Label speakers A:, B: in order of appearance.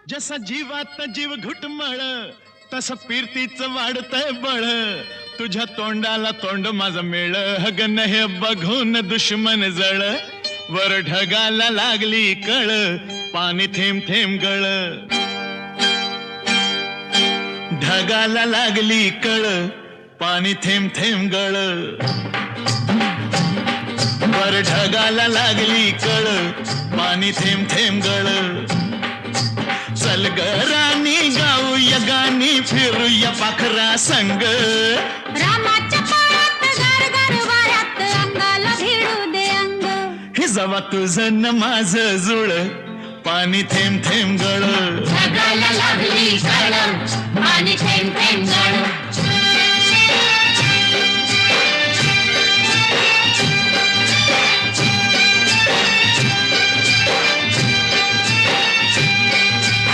A: जसा जीवात जीव घुटमळ तस फिरतीच वाढतंय बळ तुझ्या तोंडाला तोंड माझं मेळ हगन हे बघून दुश्मन जळ वर ढगाला लागली कळ पाणी थेंब थेंब गळ ढगाला लागली कळ पाणी थेंब थेंब गळ वर ढगाला लागली कळ पाणी थेंब थेंब गळ चल ग राणी गाऊया गाणी फिरूया पाखरा संग
B: रामाच्या पायात गार गार वाऱ्यात अंगाला भिडू दे अंग
A: हे जवा तुझं न माझं जुळ पाणी थेंब थेंब गळ
B: ढगाला लागली कळ पाणी थेंब थेंब गळ